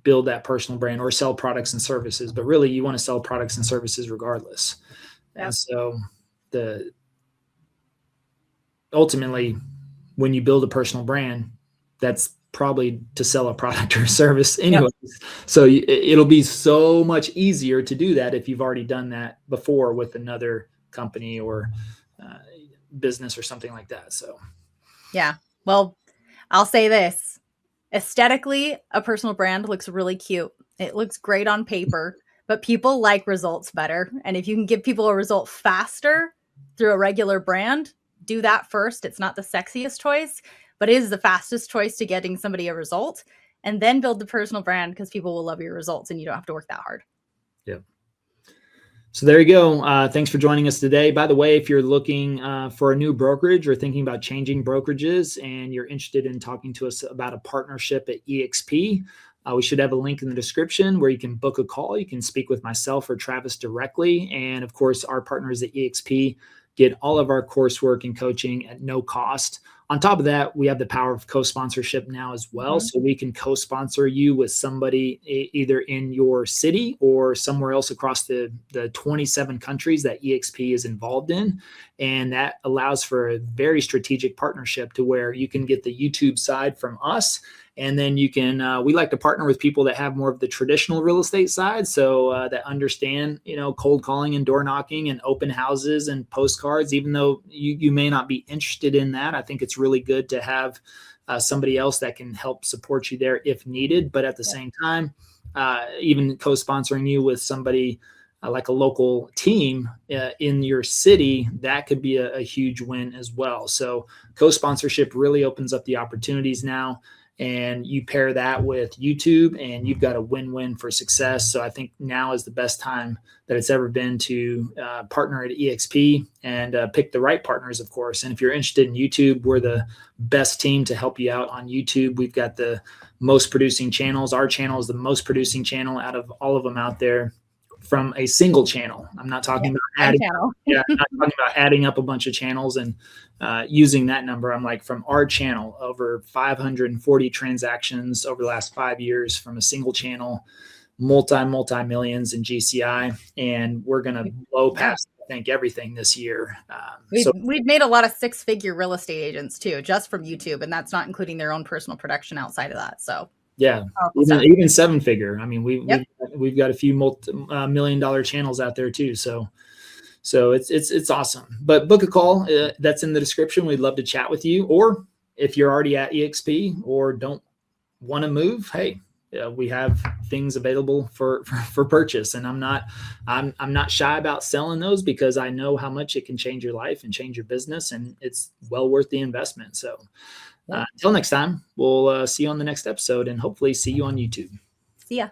build that personal brand or sell products and services. But really, you want to sell products and services regardless. Yep. And so ultimately, when you build a personal brand, that's probably to sell a product or service anyways. Yep. So it'll be so much easier to do that if you've already done that before with another company or business or something like that. So, yeah. Well, I'll say this. Aesthetically, a personal brand looks really cute. It looks great on paper, but people like results better. And if you can give people a result faster through a regular brand, do that first. It's not the sexiest choice, but it is the fastest choice to getting somebody a result, and then build the personal brand, because people will love your results and you don't have to work that hard. Yep. So there you go. Thanks for joining us today. By the way, if you're looking for a new brokerage or thinking about changing brokerages, and you're interested in talking to us about a partnership at EXP, we should have a link in the description where you can book a call. You can speak with myself or Travis directly. And of course, our partners at EXP get all of our coursework and coaching at no cost. On top of that, we have the power of co-sponsorship now as well. Mm-hmm. So we can co-sponsor you with somebody either in your city or somewhere else across the 27 countries that EXP is involved in. And that allows for a very strategic partnership, to where you can get the YouTube side from us. And then you can, we like to partner with people that have more of the traditional real estate side. So that understand, cold calling and door knocking and open houses and postcards. Even though you may not be interested in that, I think it's really good to have somebody else that can help support you there if needed. But at the same time, even co-sponsoring you with somebody like a local team in your city, that could be a huge win as well. So co-sponsorship really opens up the opportunities now. And you pair that with YouTube and you've got a win-win for success. So I think now is the best time that it's ever been to partner at EXP and pick the right partners, of course. And if you're interested in YouTube, we're the best team to help you out on YouTube. We've got the most producing channels. Our channel is the most producing channel out of all of them out there from a single channel. I'm not talking about adding, I'm not talking about adding up a bunch of channels and using that number. I'm like, from our channel, over 540 transactions over the last 5 years from a single channel, multi millions in GCI, and we're going to blow past, I think, everything this year. We've made a lot of 6-figure real estate agents too, just from YouTube, and that's not including their own personal production outside of that. So yeah, even 7-figure. I mean, we've got a few multi-million-dollar channels out there too. So it's awesome. But book a call. That's in the description. We'd love to chat with you. Or if you're already at EXP or don't want to move, hey, we have things available for purchase. And I'm not shy about selling those because I know how much it can change your life and change your business, and it's well worth the investment. So until next time, we'll see you on the next episode and hopefully see you on YouTube. See ya.